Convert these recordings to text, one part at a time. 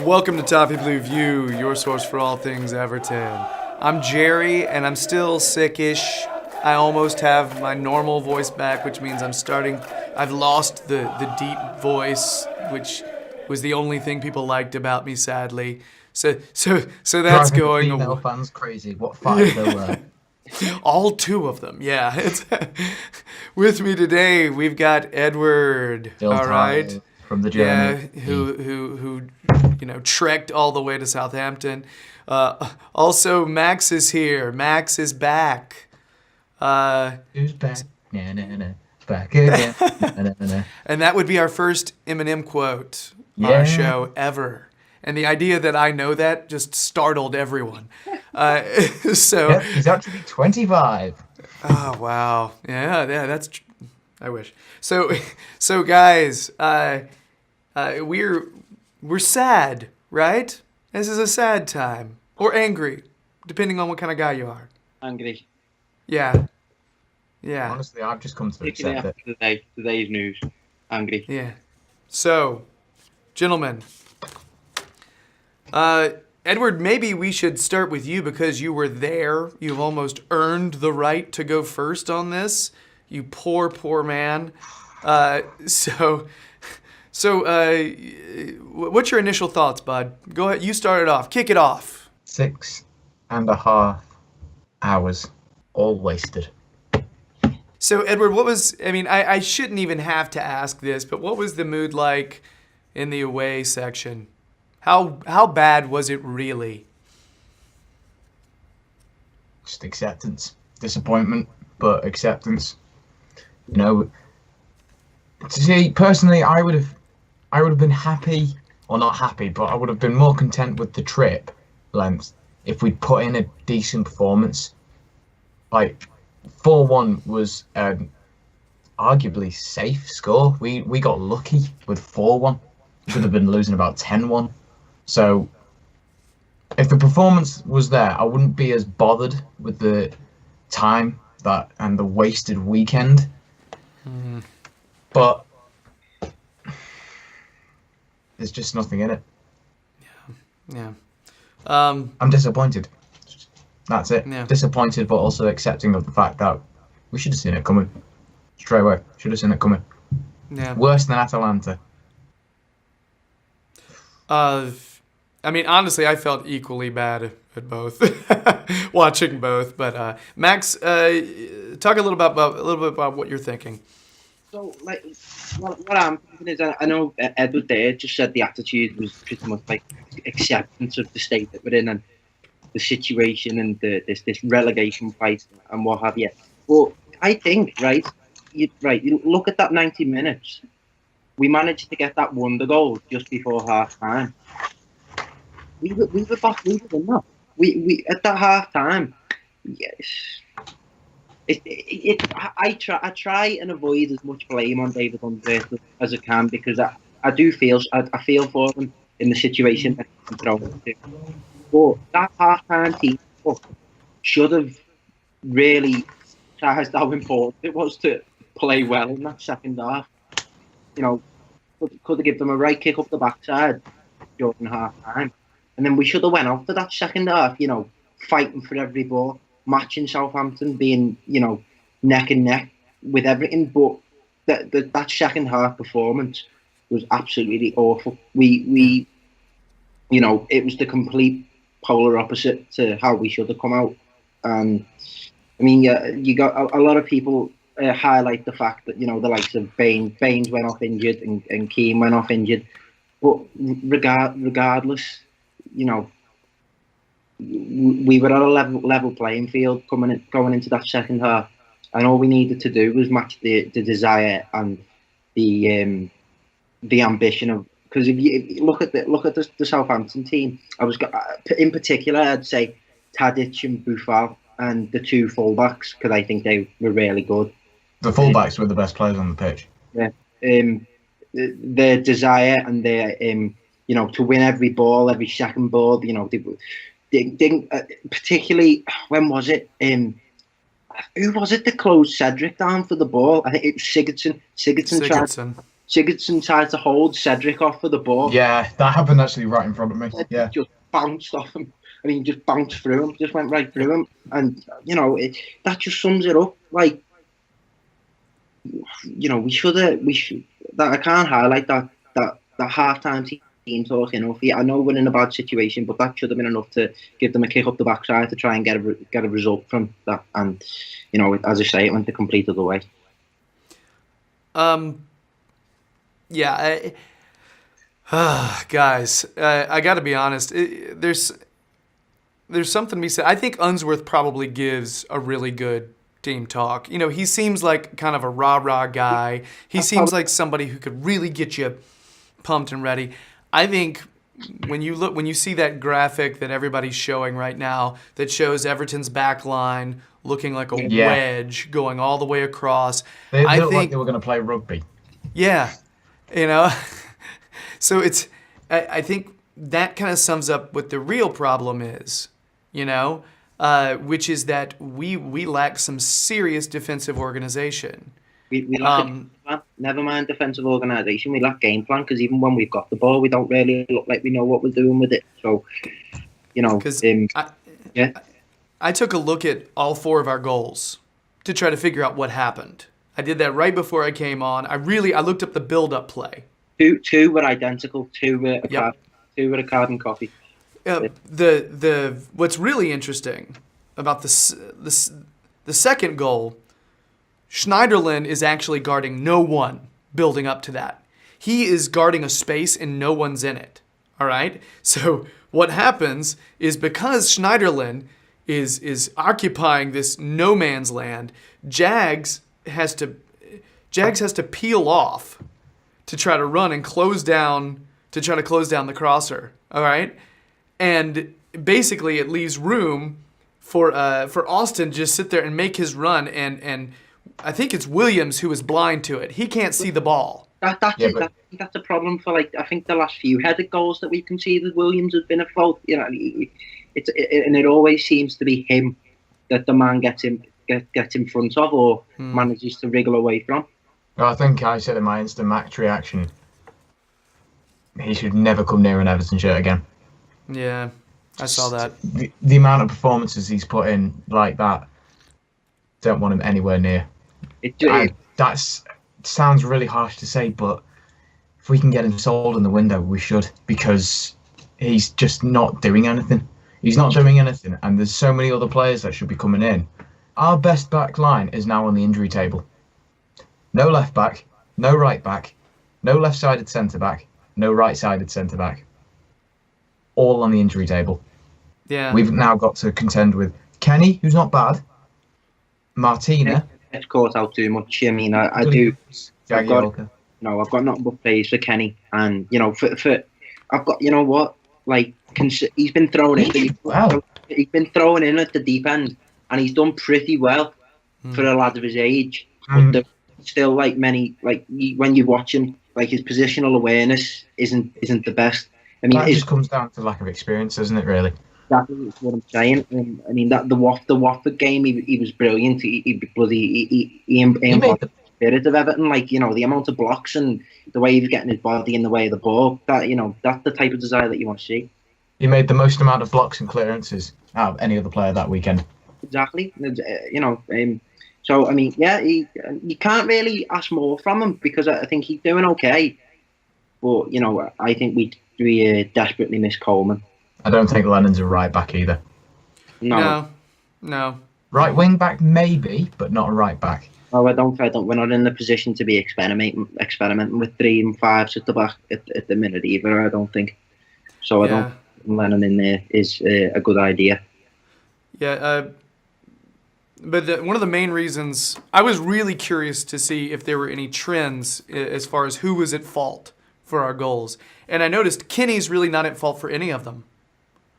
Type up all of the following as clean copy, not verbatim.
Welcome to Toffee Blue View, your source for all things Everton. I'm Gerry, and I'm still sickish. I almost have my normal voice back, which means I've lost the deep voice, which was the only thing people liked about me, sadly. So that's Driving the going female away. fans crazy. What five there were. All two of them, yeah. It's with me today. We've got Edward. Still All right, tired from the yeah, journey. who trekked all the way to Southampton. Also, Max is here. Max is back. Who's back? Nah, nah, nah. Back again. Nah, nah, nah. And that would be our first Eminem quote on our Yeah. show ever. And the idea that I know that just startled everyone. So, Yep, he's actually 25. oh wow, yeah, I wish. So guys, we're sad, right? This is a sad time or angry, depending on what kind of guy you are. Angry. Yeah, yeah, Honestly, I've just come to Picking it accept up it. today's news. Angry. yeah. So, gentlemen, Edward, maybe we should start with you because you were there. You've almost earned the right to go first on this. You poor man. So, what's your initial thoughts, bud? Go ahead. You start it off. Kick it off. 6.5 hours, all wasted. So, Edward, what was? I mean, I shouldn't even have to ask this, but what was the mood like in the away section? How bad was it really? Just acceptance. Disappointment, but acceptance. You know, see, personally, I would have been happy, or not happy, but I would have been more content with the trip length if we'd put in a decent performance. Like 4-1 was arguably safe score. We got lucky with 4-1. Should have been losing about 10-1. So if the performance was there, I wouldn't be as bothered with the time that and the wasted weekend. But there's just nothing in it. Yeah. I'm disappointed. That's it. Yeah. Disappointed, but also accepting of the fact that we should have seen it coming straight away. Should have seen it coming. Yeah. Worse than Atalanta. I mean, honestly, I felt equally bad at both, watching both. But Max, talk a little bit about what you're thinking. So, like, what I'm thinking is, I know Edward there just said the attitude was pretty much like acceptance of the state that we're in and the situation and this relegation fight and what have you. But I think, you look at that 90 minutes. We managed to get that wonder goal just before half time. We were back in that. We at that half time. Yes. I try and avoid as much blame on David Undrath as I can because I do feel for him in the situation that he's thrown into. But that half time team should have really realised how important it was to play well in that second half. You know, could have given them a right kick up the backside during half time. And then we should have went out for that second half, fighting for every ball, matching Southampton, being, neck and neck with everything. But that second half performance was absolutely awful. We it was the complete polar opposite to how we should have come out. And I mean, you got a lot of people highlight the fact that the likes of Baines went off injured and Keane went off injured, but regardless, we were at a level playing field going into that second half, and all we needed to do was match the desire and the ambition of. Because if you look at the Southampton team, in particular, I'd say Tadic and Buffal and the two fullbacks because I think they were really good. The fullbacks were the best players on the pitch. Yeah, their desire and their to win every ball, every second ball. They didn't particularly. When was it? Who was it that closed Cedric down for the ball? I think it was Sigurdsson. Sigurdsson Sigurdsson tried to hold Cedric off for the ball. Yeah, that happened actually right in front of me. Yeah. Just bounced off him. I mean, just bounced through him, just went right through him. And, that just sums it up. Like, we should, that I can't highlight that half-time team talk enough. I know we're in a bad situation, but that should have been enough to give them a kick up the backside to try and get a result from that. And, as I say, it went the complete other way. Yeah, guys, I got to be honest. There's something to be said. I think Unsworth probably gives a really good team talk. He seems like kind of a rah-rah guy. He seems like somebody who could really get you pumped and ready. I think when you see that graphic that everybody's showing right now that shows Everton's back line looking like a wedge going all the way across. They looked like they were going to play rugby. Yeah. So I think that kind of sums up what the real problem is, which is that we lack some serious defensive organization. We lack never mind defensive organisation. We lack game plan because even when we've got the ball, we don't really look like we know what we're doing with it. So, I took a look at all 4 of our goals to try to figure out what happened. I did that right before I came on. I looked up the build-up play. Two were identical. Two were a carbon copy. What's really interesting about the second goal, Schneiderlin is actually guarding no one building up to that. He is guarding a space and no one's in it. All right? So what happens is because Schneiderlin is occupying this no man's land, Jags has to peel off to try to run and close down the crosser. All right? And basically it leaves room for Austin to just sit there and make his run, and I think it's Williams who is blind to it. He can't see the ball. That's a problem for I think the last few headed goals that we've conceded. Williams has been at fault. And it always seems to be him that the man gets in front of or manages to wriggle away from. Well, I think I said in my instant match reaction, he should never come near an Everton shirt again. Yeah, I saw that. The amount of performances he's put in like that, don't want him anywhere near. That sounds really harsh to say, but if we can get him sold in the window, we should, because he's just not doing anything. He's not doing anything, and there's so many other players that should be coming in. Our best back line is now on the injury table. No left back, no right back, no left-sided centre-back, no right-sided centre-back. All on the injury table. Yeah. We've now got to contend with Kenny, who's not bad, Martina. It's caught out too much. I mean, I do. I've got nothing but praise for Kenny, and I've got he's been thrown in. Wow. He's been thrown in at the deep end, and he's done pretty well for a lad of his age. But still, when you watch him, his positional awareness isn't the best. I mean, that just comes down to lack of experience, doesn't it? Really. That's what I'm saying. I mean, that the Watford game, he was brilliant. He embodied the spirit of Everton. The amount of blocks and the way he was getting his body in the way of the ball. That's the type of desire that you want to see. He made the most amount of blocks and clearances out of any other player that weekend. Exactly. So I mean, you can't really ask more from him because I think he's doing okay. But I think we desperately miss Coleman. I don't think Lennon's a right back either. No. Right wing back maybe, but not a right back. Oh, I don't. We're not in the position to be experimenting with 3 and 5s at the back at the minute either. I don't think. So I don't think Lennon in there is a good idea. Yeah. But one of the main reasons I was really curious to see if there were any trends as far as who was at fault for our goals, and I noticed Kenny's really not at fault for any of them.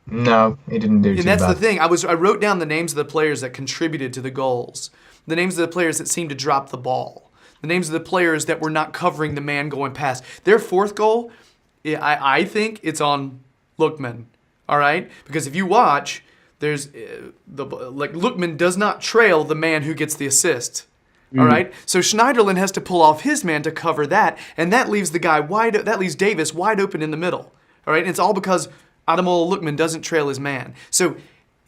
No, he didn't do too bad. And that's the thing. I wrote down the names of the players that contributed to the goals, the names of the players that seemed to drop the ball, the names of the players that were not covering the man going past. Their 4th goal, I think it's on Lookman. All right, because if you watch, there's Lookman does not trail the man who gets the assist. All right, so Schneiderlin has to pull off his man to cover that, and that leaves that leaves Davis wide open in the middle. All right, and it's all because Ademola Lookman doesn't trail his man. So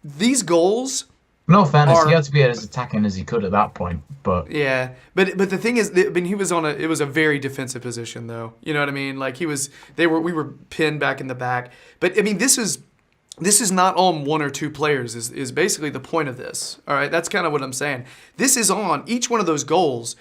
these goals. No fairness, he had to be as attacking as he could at that point. But yeah, but the thing is, I mean, it was a very defensive position, though. You know what I mean? Like we were pinned back in the back. But I mean, this is not on one or two players. Is basically the point of this. All right, that's kind of what I'm saying. This is on each one of those goals.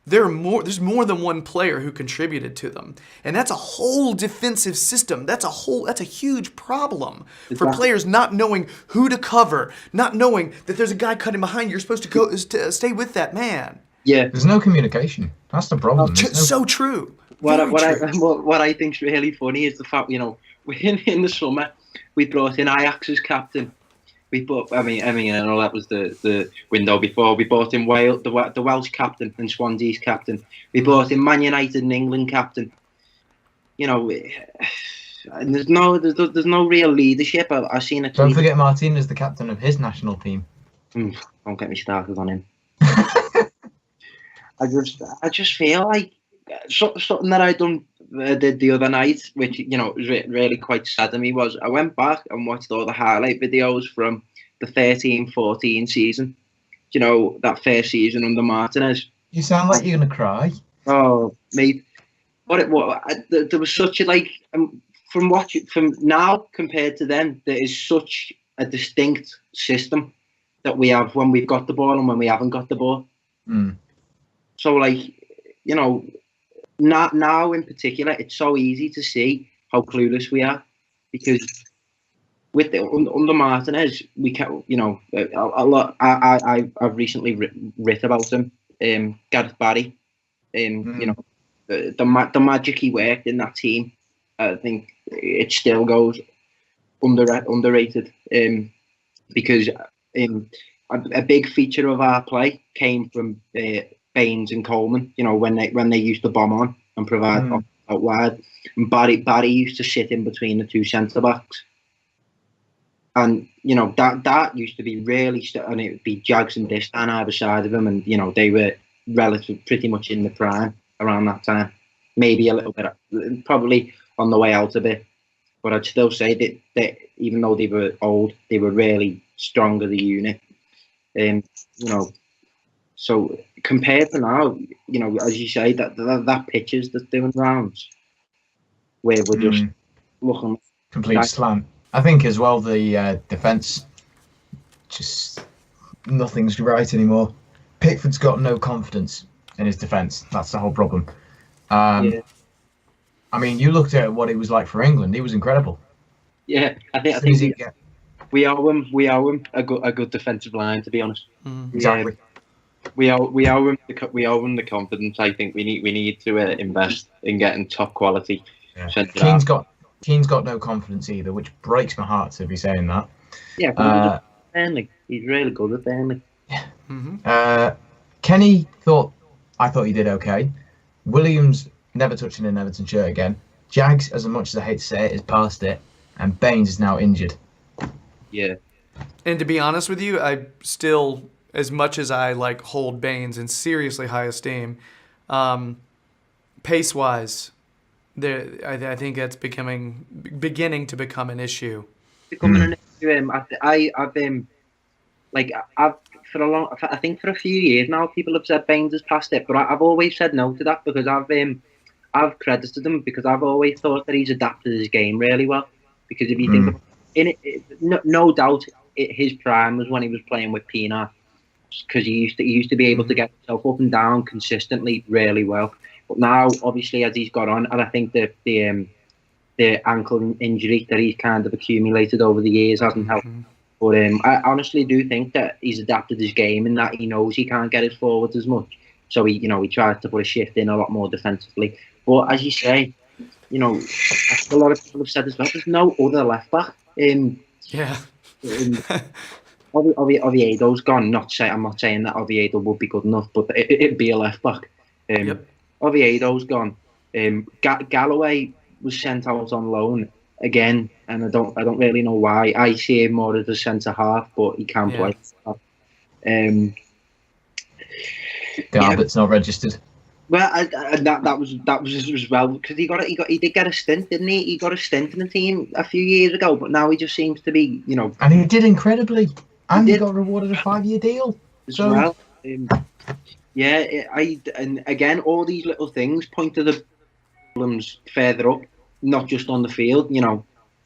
There's more than one player who contributed to them, and that's a whole defensive system. That's a huge problem for players not knowing who to cover, not knowing that there's a guy cutting behind you. You're supposed to stay with that man. Yeah, there's no communication. That's the problem. So true. What I think's really funny is the fact, you know, in the summer we brought in Ajax's captain. I know that was the window before. We bought in Wales, the Welsh captain, and Swansea's captain. We bought in Man United and England captain. You know, and there's no real leadership. I've seen it. Don't forget Martin is the captain of his national team. Don't get me started on him. I just feel like something that I did the other night, which, you know, was really quite sad to me, was I went back and watched all the highlight videos from the 13-14 season. You know, that first season under Martinez. You sound like you're gonna cry. Oh, mate! There was such a from now compared to then, there is such a distinct system that we have when we've got the ball and when we haven't got the ball. So, like, you know. Now in particular, it's so easy to see how clueless we are, because with under Martinez, we can, you know, a lot. I've recently writ about him, Gareth Barry, you know, the magic he worked in that team. I think it still goes underrated, because a big feature of our play came from Baines and Coleman, you know, when they used to bomb on and provide out wide. And Barry used to sit in between the two centre backs, and you know that used to be really, and it would be Jags and Distan either side of him, and you know they were pretty much in the prime around that time. Maybe a little bit, probably on the way out a bit, but I'd still say that even though they were old, they were really strong as a unit. You know. So compared to now, you know, as you say, that pitches that's doing rounds, where we're just looking complete slant. I think as well the defence, just nothing's right anymore. Pickford's got no confidence in his defence. That's the whole problem. I mean, you looked at what it was like for England. He was incredible. Yeah, I think we owe him a good defensive line, to be honest. Exactly. We owe him the confidence. I think we need to invest in getting top quality. Yeah. Keane's got no confidence either, which breaks my heart to be saying that. Yeah, Burnley. He's really good at Burnley. Yeah. Kenny I thought he did okay. Williams never touching an Everton shirt again. Jags, as much as I hate to say it, is past it, and Baines is now injured. Yeah. And to be honest with you, I still, as much as I hold Baines in seriously high esteem, pace-wise, I think that's beginning to become an issue. Becoming an issue. I think for a few years now, people have said Baines has passed it, but I've always said no to that, because I've credited him, because I've always thought that he's adapted his game really well. Because if you think of no doubt, his prime was when he was playing with Pienaar, because he used to be able to get himself up and down consistently really well. But now, obviously, as he's got on, and I think that the ankle injury that he's kind of accumulated over the years hasn't helped. But I honestly do think that he's adapted his game, in that he knows he can't get it forward as much. So he tries to put a shift in a lot more defensively. But as you say, a lot of people have said as well, there's no other left back. Oviedo's gone. I'm not saying that Oviedo would be good enough, but it'd be a left back. Oviedo's gone. Galloway was sent out on loan again, and I don't really know why. I see him more as a centre half, but he can play. Garbutt's not registered. Well, that was as well because he did get a stint, didn't he? He got a stint in the team a few years ago, but now he just seems to be, And he did incredibly. And he did. got rewarded a 5-year deal. As So well. And again, all these little things point to the problems further up, not just on the field.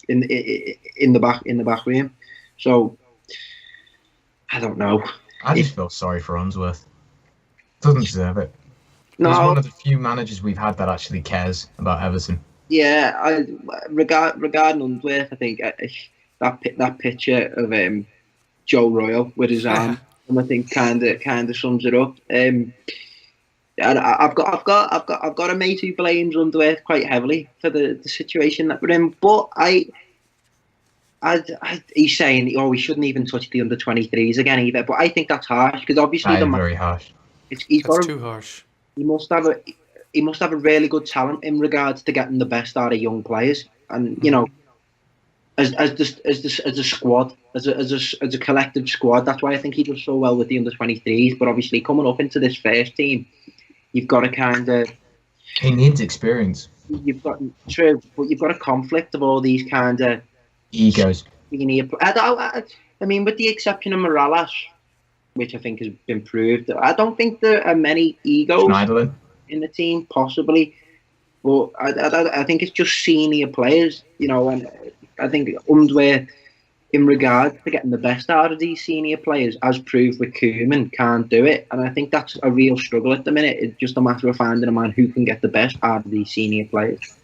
In the back room. So I don't know. I just feel sorry for Unsworth. Doesn't deserve it. No, He's one of the few managers we've had that actually cares about Everton. yeah. Regarding Unsworth, I think that picture of Joe Royal with his arm, I think kind of sums it up. And I've got a mate who blames Unsworth quite heavily for the situation that we're in, but he's saying, we shouldn't even touch the under-23s again either. But I think that's harsh because obviously Very harsh. That's too harsh. He must have a really good talent in regards to getting the best out of young players, and as a squad, as a collective squad. That's why I think he does so well with the under-23s. But obviously, coming up into this first team, you've got to kind of. He needs experience. You've got a conflict of all these kind of egos. I mean, with the exception of Morales, which I think has been proved, I don't think there are many egos Schneiderlin in the team, possibly. But I think it's just senior players, and I think Unsworth, in regard to getting the best out of these senior players, as proved with Koeman, can't do it. And I think that's a real struggle at the minute. It's just a matter of finding a man who can get the best out of these senior players.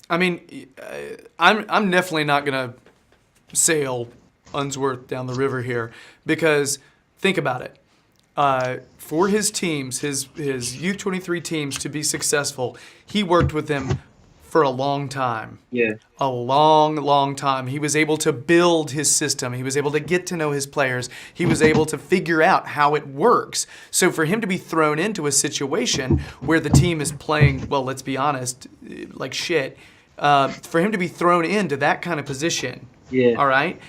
I mean, I'm definitely not going to sail Unsworth down the river here because think about it. For his teams, his U23 teams to be successful, he worked with them for a long time. Yeah. A long, long time. He was able to build his system. He was able to get to know his players. He was able to figure out how it works. So for him to be thrown into a situation where the team is playing, well, let's be honest, like shit, for him to be thrown into that kind of position, all right,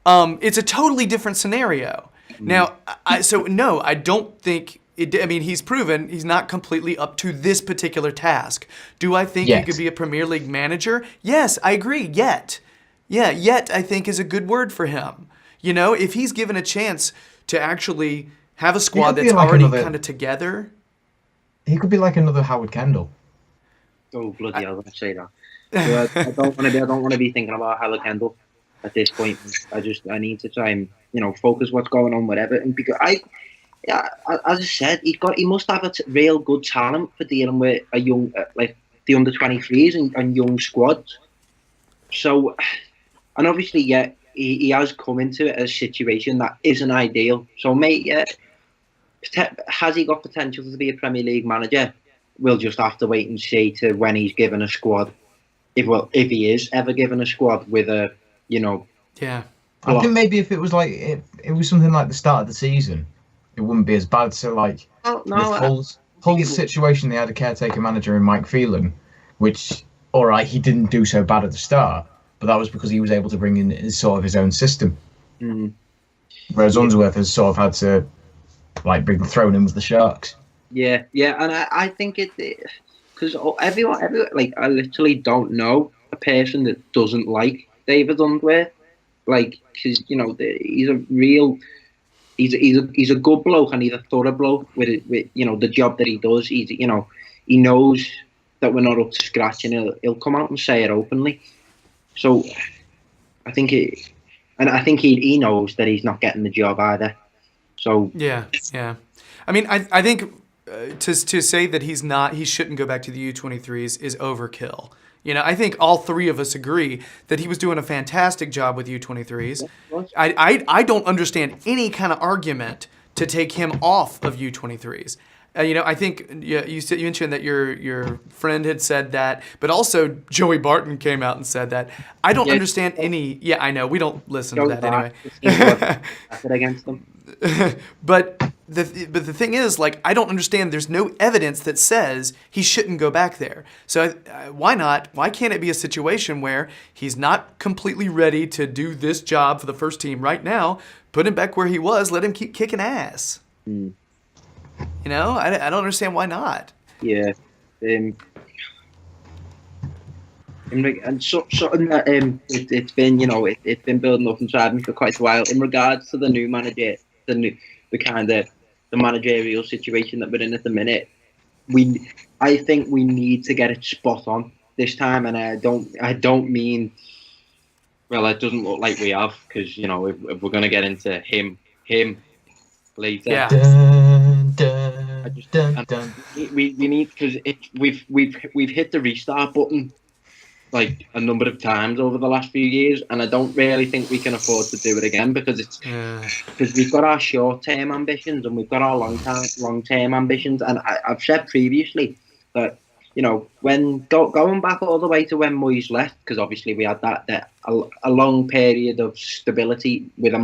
it's a totally different scenario. Now, I don't think. He's proven he's not completely up to this particular task. Do I think he could be a Premier League manager? Yes, I agree. Yet I think is a good word for him. If he's given a chance to actually have a squad that's already kind of together. He could be like another Howard Kendall. Oh, bloody hell, I say that. So I don't want to be thinking about Howard Kendall at this point. I need to try and focus what's going on with Everton because as I said, he must have a real good talent for dealing with a young like the under-23s and young squads. So, and obviously, he has come into a situation that isn't ideal. So, mate, has he got potential to be a Premier League manager? We'll just have to wait and see to when he's given a squad. If he is ever given a squad with a, Yeah. I think maybe if it was like if it was something like the start of the season, it wouldn't be as bad. So like with Hull's situation, they had a caretaker manager in Mike Phelan, which he didn't do so bad at the start, but that was because he was able to bring in his own system. Mm. Whereas Unsworth has sort of had to be thrown in with the Sharks. Yeah, and I think it because everyone I literally don't know a person that doesn't like David Unsworth. Because he's a real, he's a good bloke and he's a thorough bloke with the job that he does. He knows that we're not up to scratch and he'll come out and say it openly. So I think he knows that he's not getting the job either. So yeah. I mean, I think to say that he shouldn't go back to the U23s is overkill. I think all three of us agree that he was doing a fantastic job with U23s. I don't understand any kind of argument to take him off of U23s. I think you mentioned that your friend had said that, but also Joey Barton came out and said that. I don't understand any. Yeah, I know we don't listen to that anyway. Against them. But the thing is, I don't understand. There's no evidence that says he shouldn't go back there. So why not? Why can't it be a situation where he's not completely ready to do this job for the first team right now? Put him back where he was. Let him keep kicking ass. You know, I don't understand why not. Yeah. And something that it's been, it's been building up inside me for quite a while in regards to the new manager, the kind of the managerial situation that we're in at the minute. I think we need to get it spot on this time, and I don't mean, well, it doesn't look like we have, because if we're gonna get into him later. Yeah. Dun, dun, dun, dun. We need, because we've hit the restart button like a number of times over the last few years, and I don't really think we can afford to do it again, because we've got our short-term ambitions and we've got our long-term ambitions. And I've said previously that when going back all the way to when Moyes left, because obviously we had a long period of stability with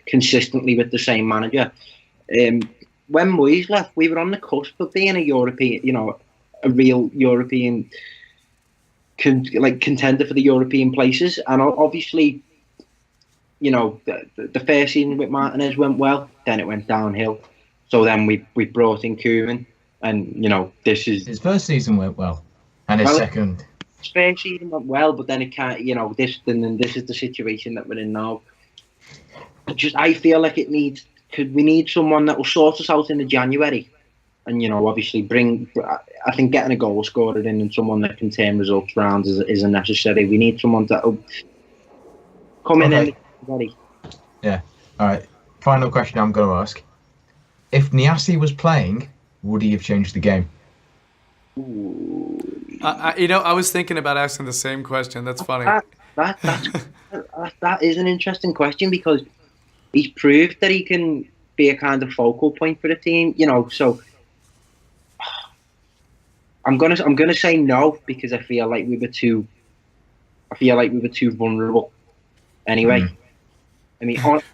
consistently with the same manager. When Moyes left, we were on the cusp of being a European, a real European contender for the European places. And obviously, the first season with Martinez went well, then it went downhill. So then we brought in Koeman, and this is His first season went well, and his second. His first season went well, but then it can't. This is the situation that we're in now. I feel like we need someone that will sort us out in the January. And obviously I think getting a goal scorer in and someone that can turn results around isn't necessary. We need someone that will come in and ready. Yeah. All right. Final question I'm going to ask: if Niasse was playing, would he have changed the game? I was thinking about asking the same question. That's funny. That is an interesting question, because he's proved that he can be a kind of focal point for the team. So. I'm gonna say no, because I feel like we were too vulnerable. Anyway, I mean, on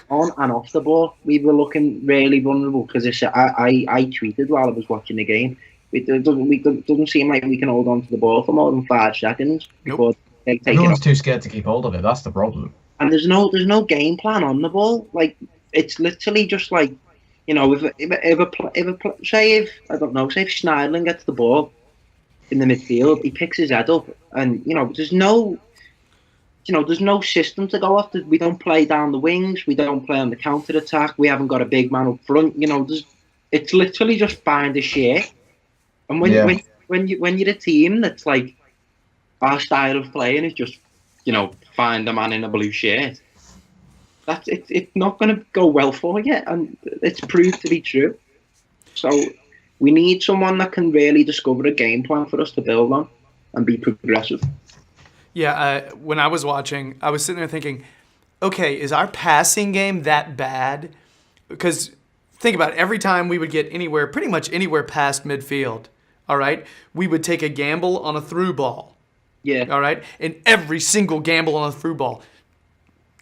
and off the ball, we were looking really vulnerable, because I tweeted while I was watching the game. It doesn't seem like we can hold on to the ball for more than 5 seconds before they take Everyone's it. too scared to keep hold of it. That's the problem. And there's no game plan on the ball. Like, it's literally just like. Say if Schneidlin gets the ball in the midfield, he picks his head up, and there's no system to go off. We don't play down the wings, we don't play on the counter attack. We haven't got a big man up front. It's literally just find a share. And when you're a team that's like, our style of playing is just find a man in a blue shirt. It's not going to go well for you, and it's proved to be true. So we need someone that can really discover a game plan for us to build on and be progressive. Yeah, when I was watching, I was sitting there thinking, okay, is our passing game that bad? Because think about it, every time we would get pretty much anywhere past midfield, all right, we would take a gamble on a through ball. Yeah. All right, and every single gamble on a through ball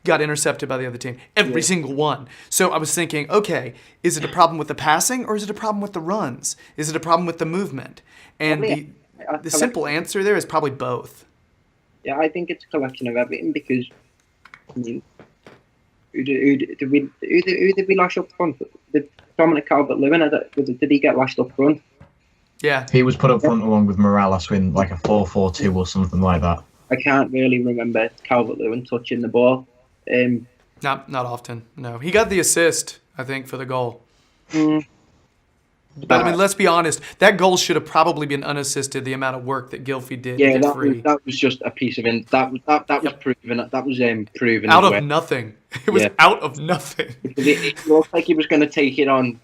got intercepted by the other team. Every single one. So I was thinking, okay, is it a problem with the passing, or is it a problem with the runs? Is it a problem with the movement? And the simple answer there is probably both. Yeah, I think it's a collection of everything, because I mean, who did we lash up front? Did Dominic Calvert-Lewin, did he get lashed up front? Yeah. He was put up front along with Morales in like a 4-4-2 or something like that. I can't really remember Calvert-Lewin touching the ball. Not often. No, he got the assist, I think, for the goal. But I mean, let's be honest. That goal should have probably been unassisted. The amount of work that Gylfi did. Yeah, to get free. that was just a piece of that was proven. That was proven out of nothing. It was out of nothing. It looked like he was going to take it on,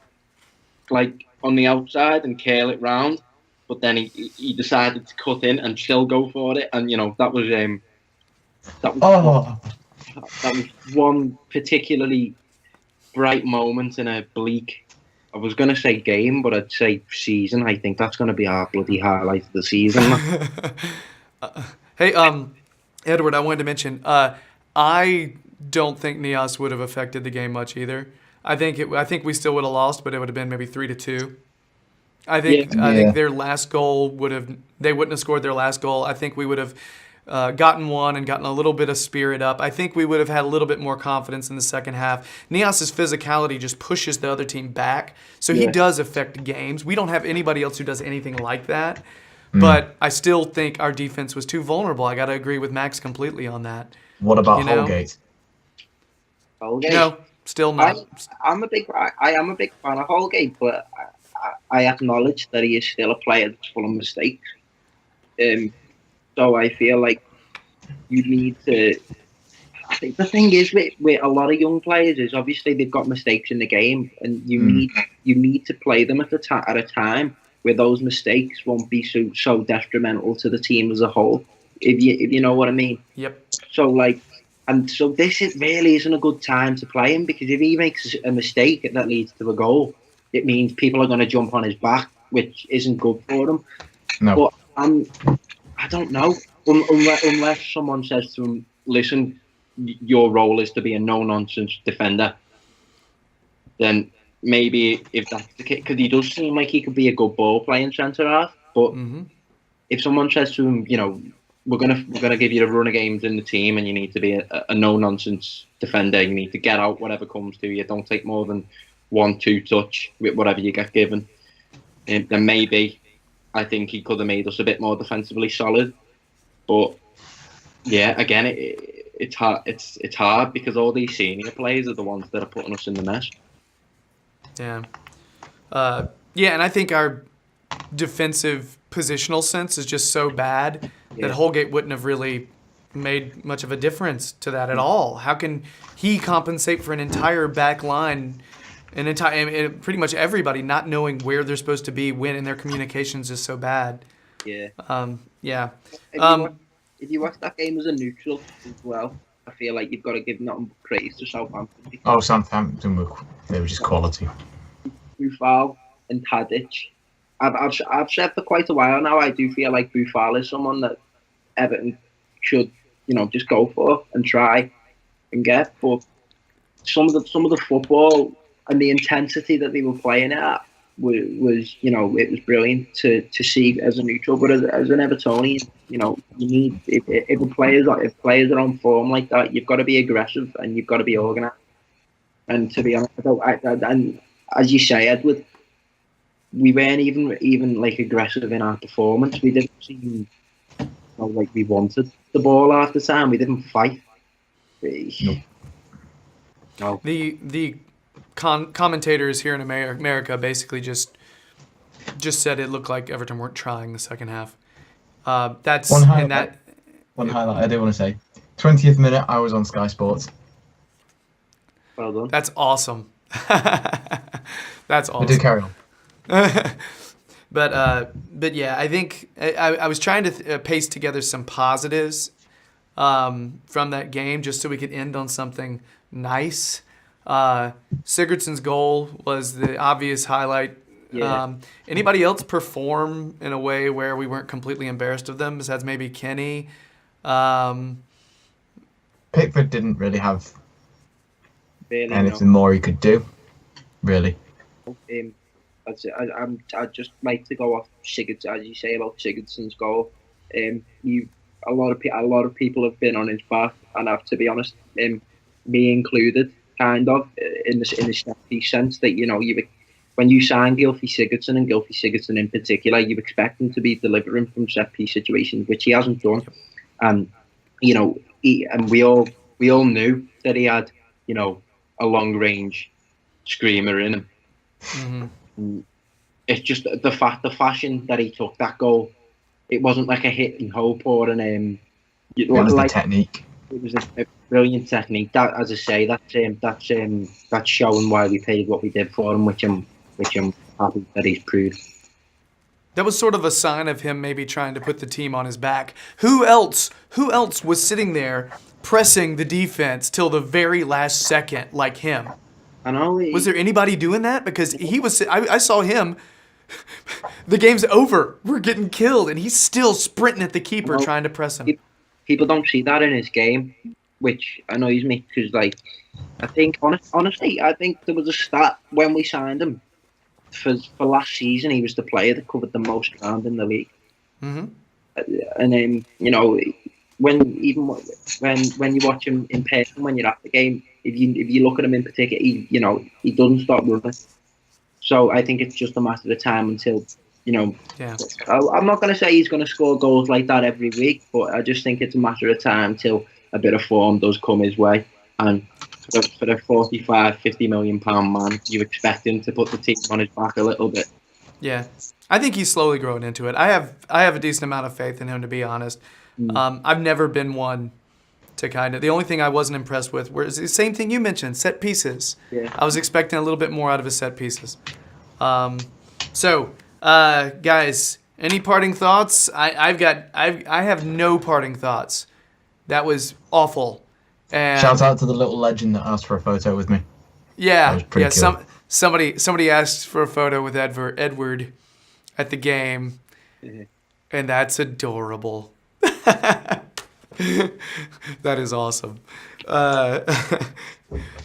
like on the outside and curl it round, but then he decided to cut in and still go for it, and that was one particularly bright moment in a bleak, I was going to say game, but I'd say season. I think that's going to be our bloody highlight of the season. Hey, Edward, I wanted to mention, I don't think Niasse would have affected the game much either. I think we still would have lost, but it would have been maybe 3-2. I think their last goal they wouldn't have scored their last goal. I think we would have gotten one and gotten a little bit of spirit up, I think we would have had a little bit more confidence in the second half. Nias's physicality just pushes the other team back, so he does affect games. We don't have anybody else who does anything like that, but I still think our defense was too vulnerable. I got to agree with Max completely on that. What about Holgate? Holgate? No, still not. I am a big fan of Holgate, but I acknowledge that he is still a player that's full of mistakes. So I feel like you need to. I think the thing is with a lot of young players is obviously they've got mistakes in the game, and you need to play them at a time where those mistakes won't be so detrimental to the team as a whole. If you know what I mean. Yep. So this really isn't a good time to play him, because if he makes a mistake that leads to a goal, it means people are going to jump on his back, which isn't good for him. No. But I don't know. Unless someone says to him, listen, your role is to be a no-nonsense defender, then maybe if that's the case, because he does seem like he could be a good ball-playing centre-half, but if someone says to him, you know, we're gonna give you the run of games in the team, and you need to be a no-nonsense defender, you need to get out whatever comes to you, don't take more than 1-2 touch with whatever you get given, then maybe I think he could have made us a bit more defensively solid. But yeah, again, it's hard. It's hard because all these senior players are the ones that are putting us in the mess. Yeah, and I think our defensive positional sense is just so bad that Holgate wouldn't have really made much of a difference to that at all. How can he compensate for an entire back line, pretty much everybody not knowing where they're supposed to be when, and their communications is so bad? Yeah. If you watch that game as a neutral as well, I feel like you've got to give nothing but praise to Southampton. Oh, Southampton they were just quality. Boufal and Tadic. I've said for quite a while now, I do feel like Boufal is someone that Everton should, just go for and try and get. But some of the football and the intensity that they were playing at was it was brilliant to see as a neutral. But as an Evertonian, you need if players are on form like that, you've got to be aggressive and you've got to be organised. And to be honest, and as you say, Edward, we weren't even like aggressive in our performance. We didn't seem like we wanted the ball half the time. We didn't fight. No. The commentators here in America basically just said it looked like Everton weren't trying the second half. That's one highlight I do want to say. 20th minute, I was on Sky Sports. Well done. That's awesome. That's awesome. I do carry on. But yeah, I think I was trying to paste together some positives from that game just so we could end on something nice. Sigurdsson's goal was the obvious highlight. Yeah. Anybody else perform in a way where we weren't completely embarrassed of them, besides maybe Kenny? Pickford didn't really have anything no. more he could do, really. I'd just like to go off Sigurdsson, as you say about Sigurdsson's goal. A lot of people have been on his back, and I have to be honest, me included, kind of in the sense that when you sign Gylfi Sigurdsson, and Gylfi Sigurdsson in particular, you expect him to be delivering from set piece situations, which he hasn't done. And we all knew that he had a long range screamer in him. Mm-hmm. It's just the fashion that he took that goal. It wasn't like a hit and hope or an it was the technique. It was a brilliant technique. That, as I say, that's showing why we paid what we did for him, which I'm happy that he's proved. That was sort of a sign of him maybe trying to put the team on his back. Who else was sitting there pressing the defense till the very last second like him? I know. Was there anybody doing that? Because he was. I saw him. The game's over. We're getting killed, and he's still sprinting at the keeper trying to press him. People don't see that in his game, which annoys me because, I think honestly, I think there was a stat when we signed him for last season. He was the player that covered the most ground in the league. Mm-hmm. And then when you watch him in person, when you're at the game, if you look at him in particular, he doesn't stop running. So I think it's just a matter of time until, Yeah. I'm not going to say he's going to score goals like that every week, but I just think it's a matter of time till a bit of form does come his way. And for the 45, 50 million pound man, you expect him to put the team on his back a little bit. Yeah, I think he's slowly growing into it. I have a decent amount of faith in him, to be honest. I've never been one to kind of. The only thing I wasn't impressed with was the same thing you mentioned, set pieces. Yeah. I was expecting a little bit more out of his set pieces. Guys, any parting thoughts? I have no parting thoughts. That was awful. And Shout out to the little legend that asked for a photo with me. That yeah, was pretty cool. Somebody asked for a photo with Edward at the game, and that's adorable. That is awesome.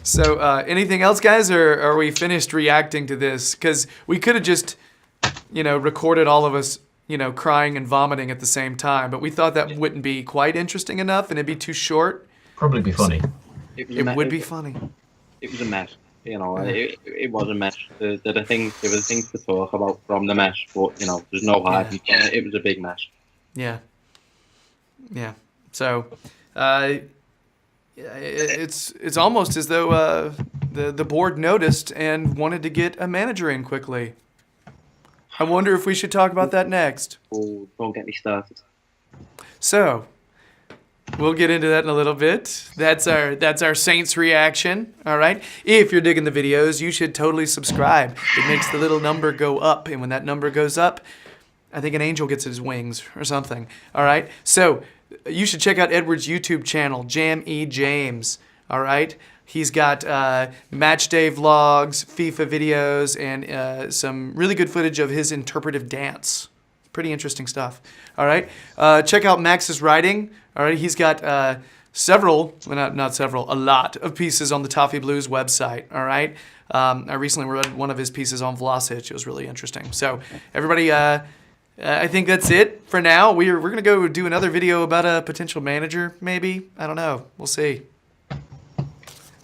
Anything else, guys, or are we finished reacting to this? Because we could have just, recorded all of us, crying and vomiting at the same time, but we thought that wouldn't be quite interesting enough, and it'd be too short. Probably be funny. It Would be funny. It was a mess. It was a mess. There were things to talk about from the mess, but there's no hiding from it. It was a big mess. Yeah. So, it's almost as though the board noticed and wanted to get a manager in quickly. I wonder if we should talk about that next. Oh, don't get me started. So, we'll get into that in a little bit. That's our Saints reaction. All right. If you're digging the videos, you should totally subscribe. It makes the little number go up, and when that number goes up, I think an angel gets his wings or something. All right. So you should check out Edward's YouTube channel, Jam E James. All right. He's got match day vlogs, FIFA videos, and some really good footage of his interpretive dance. Pretty interesting stuff. All right. Check out Max's writing. All right. He's got a lot of pieces on the Toffee Blues website. All right. I recently read one of his pieces on Vlasic. It was really interesting. So everybody, I think that's it for now. We're going to go do another video about a potential manager, maybe. I don't know. We'll see.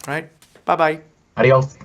All right. Bye-bye. Adios.